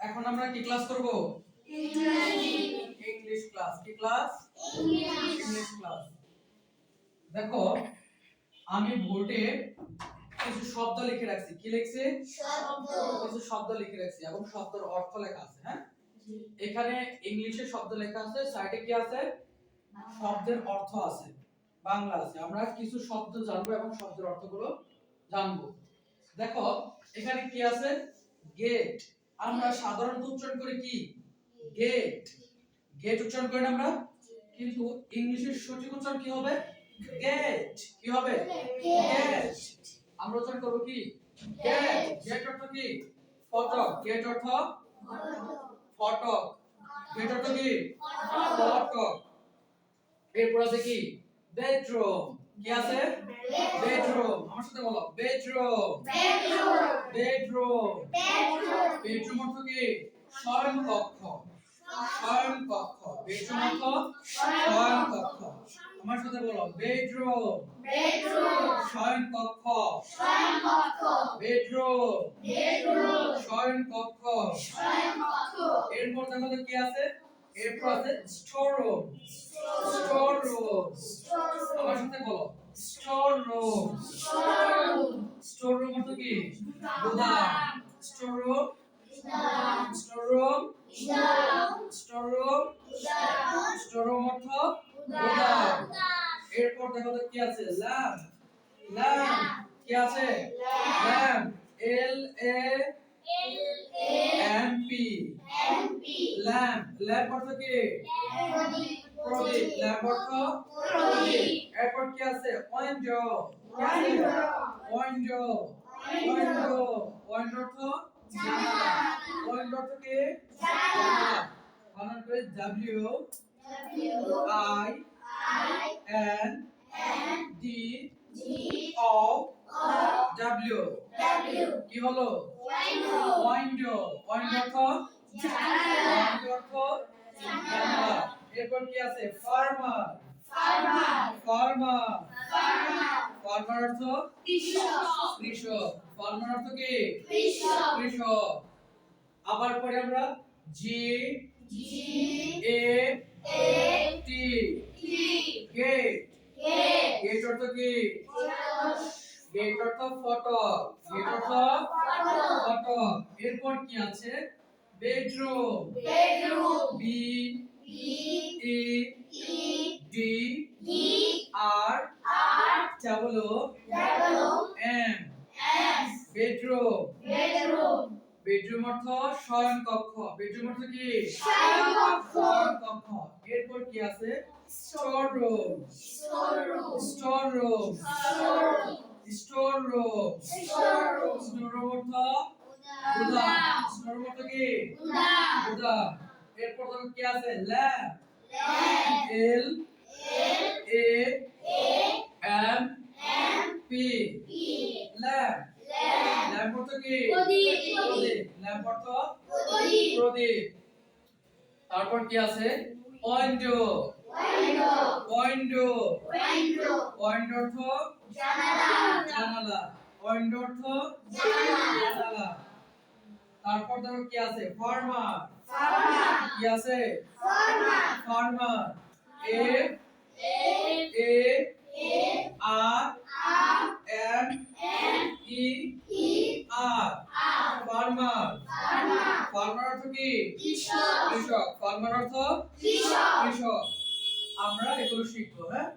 এখন আমরা কি ক্লাস করব? English class. কি ক্লাস? English class. দেখো আমি বোর্ডে কিছু শব্দ লিখে রাখছি। কি লিখছি? শব্দ। কিছু শব্দ লিখে রাখছি এবং শব্দের অর্থ লেখা আছে, হ্যাঁ? এখানে ইংলিশে শব্দ লেখা আছে, সাইডে কি আছে? শব্দের অর্থ আছে, বাংলা আছে। আমরা কিছু শব্দ জানবো এবং শব্দের অর্থগুলো জানবো। দেখো এখানে কি আছে? গেট। আমরা সাধারণত উচ্চারণ করি কি? গেট। গেট উচ্চারণ করি না আমরা, কিন্তু ইংলিশের সঠিক উচ্চারণ কি হবে? গেট। কি হবে? গেট। আমরা উচ্চারণ করব কি? গেট। গেট অর্থ কি? ফটক। গেট অর্থ ফটক। গেট অর্থ কি? ফটক। এরপর আছে কি? বেডরুম। কি আছে? বেডরুম। আমার সাথে বলো, বেডরুম। বেডরুম। বেডরুম অর্থ কি? শয়ন কক্ষ। শয়ন কক্ষ। বেডরুম অর্থ শয়ন কক্ষ। আমার সাথে বলো, বেডরুম। শয়ন কক্ষ। বেডরুম। শয়ন কক্ষ। এরপর দেখো তো কি আছে? এরপর আছে স্টোর রুম। Store room. আমার সাথে বলো, স্টোর রুম। স্টোর রুম অর্থ কি? গোদাম। Store room. Store room. Store room. Store room অর্থ গোদাম। এরপর দেখো তো কি আছে? ল্যাম্প। ল্যাম্প। কি আছে? Lamp. L A M P. Lamp. Lamp অর্থ কি? প্রদীপ। ল্যাম্প অর্থ প্রদীপ। এরপর কি আছে? উইন্ডো। কি আছে? উইন্ডো। উইন্ডো। উইন্ডো অর্থ জানালা। উইন্ডো অর্থ কি? জানালা। বানান করে W I N D O W. কি হলো? উইন্ডো। উইন্ডো অর্থ জানালা। উইন্ডো অর্থ জানালা। এরপর কি আছে? ফার্মার। ফার্মার। ফার্মার অর্থ কৃষক। ফার্মার অর্থ কি? কৃষক। আবার পরে আমরা জি এ টি। গেট। গেট অর্থ কি? গেট অর্থ ফটক। গেট অর্থ ফটক। এরপর কি আছে? বেডরুম। বি ই ডি আর ডাবল এম। বেডরুম। বেডরুম অর্থ শয়ন কক্ষ। বেডরুম অর্থ কি? শয়ন কক্ষ। এরপর কি আছে? Store room. Store room. Store room. Store room অর্থ গোদাম। স্টোর রুম অর্থ কি? গোদাম। এরপর দেখো কি আছে? Lamp. L A M P. Lamp. Lamp অর্থ কি? প্রদীপ। ল্যাম্প অর্থ প্রদীপ। তারপর কি আছে? উইন্ডো। উইন্ডো। উইন্ডো অর্থ জানালা। উইন্ডো অর্থ জানালা। তারপর দেখো কি আছে? ফার্মার। কি আছে? ফার্মার। এ এ আর এম ই আর। ফার্মার। ফার্মার অর্থ কি? কৃষক। ফার্মার অর্থ কৃষক। আমরা এগুলো শিখবো, হ্যাঁ?